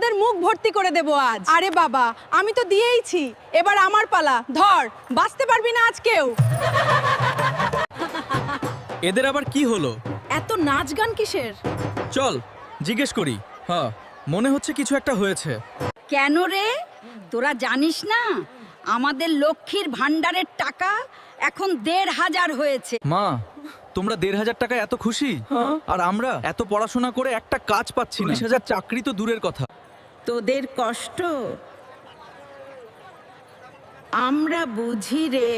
তোদের মুখ ভর্তি করে দেব আজ। আরে বাবা, আমি তো দিয়েইছি, এবার আমার পালা। ধর, বাঁচতে পারবি না আজ কেউ। এদের আবার কি হলো? এত নাচ গান কিসের? চল জিজ্ঞেস করি। হ্যাঁ, মনে হচ্ছে কিছু একটা হয়েছে। কেন রে, তোরা জানিস না আমাদের লক্ষ্মীর ভান্ডারের টাকা এখন ১,৫০০ হয়েছে। মা, তোমরা ১,৫০০ টাকা এত খুশি? আর আমরা এত পড়াশোনা করে একটা কাজ পাচ্ছি না। ২০,০০০ চাকরি তো দূরের কথা। তোদের কষ্ট আমরা বুঝি রে।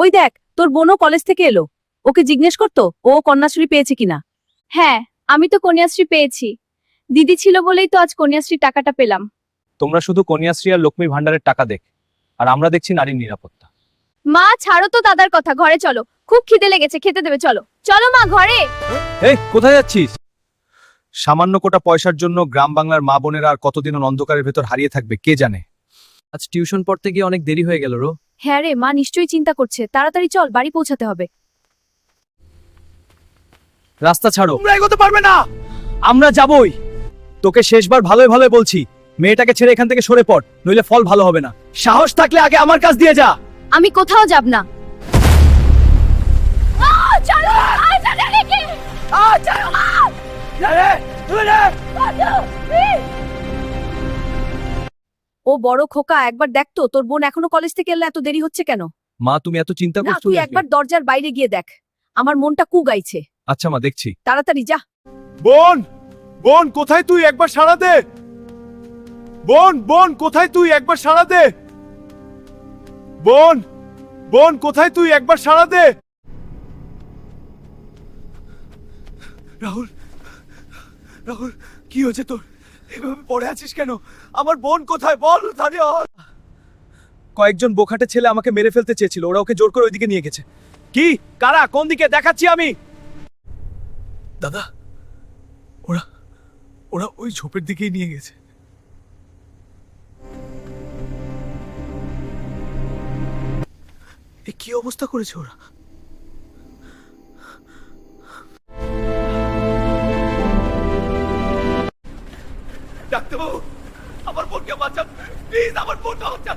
ওই দেখ, তোর বোনও কলেজ থেকে এলো। ওকে জিজ্ঞেস করতো ও কন্যাশ্রী পেয়েছে কিনা। হ্যাঁ, আমি তো কন্যাশ্রী পেয়েছি। দিদি ছিল বলেই তো আজ কন্যাশ্রী টাকাটা পেলাম। তোমরা শুধু কন্যাশ্রী আর লক্ষ্মীর ভান্ডারের টাকা দেখ, আর আমরা দেখছি নারীর নিরাপত্তা। মা ছাড়ো তো দাদার কথা, ঘরে চলো, খুব খিদে লেগেছে, খেতে দেবে। চলো চলো মা, ঘরে। এই কোথায় যাচ্ছিস? সামান্য কোটা পয়সার জন্য গ্রাম বাংলার মা বোনেরা আর কতদিন অন্ধকারের ভেতর হারিয়ে থাকবে কে জানে। আজ টিউশন পড়তে গিয়ে অনেক দেরি হয়ে গেল রো। হ্যাঁ রে, মা নিশ্চয়ই চিন্তা করছে। তাড়াতাড়ি চল, বাড়ি পৌঁছাতে হবে। রাস্তা ছাড়ো, তোমরা এগোতে পারবে না। আমরা যাবই। তোকে শেষবার ভালোই ভালোই বলছি, মেয়েটাকে ছেড়ে এখান থেকে সরে পড়, নইলে ফল ভালো হবে না। সাহস থাকলে আগে আমার কাছ দিয়ে যা। আমি কোথাও যাব না। চলো ও বড় খোকা, একবার দেখ তো তোর বোন এখনো কলেজ থেকে এলে এত দেরি হচ্ছে কেন। মা, তুমি এত চিন্তা না, করছো? তুই একবার দরজার বাইরে গিয়ে দেখ, আমার মনটা কু গাইছে। আচ্ছা মা, দেখছি। তাড়াতাড়ি যা। বোন, বোন কোথায় তুই? একবার সাড়া দে। বোন, বোন কোথায় তুই? একবার সাড়া দে। বোন, বোন কোথায় তুই? একবার সাড়া দে। রাহুল, রাহুল কি হয়েছে তোর? এভাবে পড়ে আছিস কেন? আমার বোন কোথায় বল তাড়াতাড়ি। কয়েকজন বোখাটে ছেলে আমাকে মেরে ফেলতে চেয়েছিল, ওরা ওকে জোর করে ওইদিকে নিয়ে গেছে। কি? কারা? কোন দিকে? দেখাচ্ছি আমি। দাদা, ওরা ওরা ওই ঝোপের দিকেই নিয়ে গেছে। এ কি অবস্থা করেছে ওরা? ডাক্তারবাবু, আমার বোনকে বাঁচান প্লিজ, আমার বোনটা বাঁচান।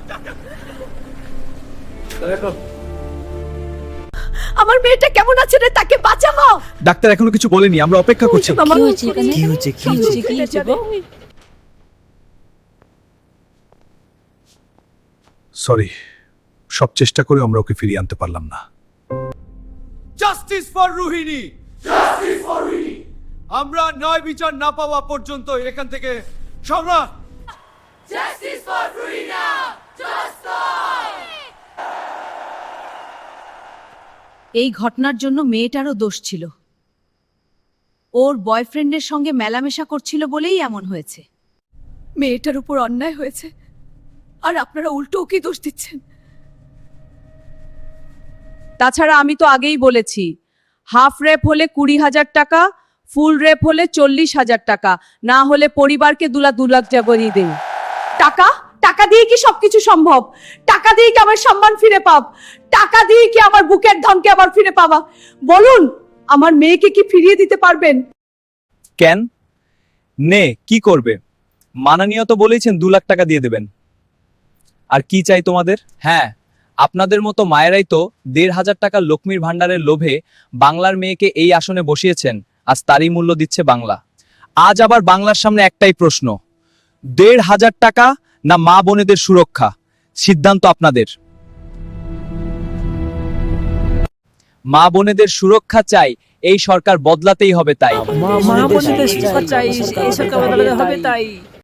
আমার মেয়েটা কেমন আছে রে, তাকে বাঁচাও। ডাক্তার এখনো কিছু বলেনি, আমরা অপেক্ষা করছি। সরি, সব চেষ্টা করে আমরা ওকে ফিরিয়ে আনতে পারলাম না। Justice for Rohini, justice for Rohini. আমরা ন্যায় বিচার না পাওয়া পর্যন্ত এখান থেকে সংগ্রাম। জাস্টিস ফর রোহিণী, এই ঘটনার জন্য মেয়েটারও দোষ ছিল। ওর বয়ফ্রেন্ডের সঙ্গে মেলামেশা করছিল বলেই এমন হয়েছে। মেয়েটার উপর অন্যায় হয়েছে, আর আপনারা উল্টো ওকে দোষ দিচ্ছেন। তাছাড়া আমি তো আগেই বলেছি, হাফ রেপ হলে 20,000 টাকা, ফুল রেপ হলে 40,000 টাকা, না হলে পরিবারকে 2 লাখ জবরি দেই। টাকা টাকা দিয়ে কি সবকিছু সম্ভব? টাকা দিয়ে কি আমার সম্মান ফিরে পাব? টাকা দিয়ে কি আমার বুকের ধনকে আবার ফিরে পাবা? বলুন, আমার মেয়েকে কি ফিরিয়ে দিতে পারবেন? কেন? নে, কি করবে? মাননীয় তো বলেছেন 2 লাখ টাকা দিয়ে দেবেন। আর কি চাই তোমাদের? হ্যাঁ, আপনাদের মতো মায়েরাই তো 1,500 টাকা লক্ষ্মীর ভান্ডারের লোভে বাংলার মেয়েকে এই আসনে বসিয়েছেন। আজ তারই মূল্য দিচ্ছে বাংলা। আজ আবার বাংলার সামনে একটাই প্রশ্ন, 1,500 টাকা না মা বোনেদের সুরক্ষা? সিদ্ধান্ত আপনাদের। মা বোনেদের সুরক্ষা চাই, এই সরকার বদলাতেই হবে তাই। মা বোনেদের সুরক্ষা চাই, এই সরকার বদলাতে হবে তাই।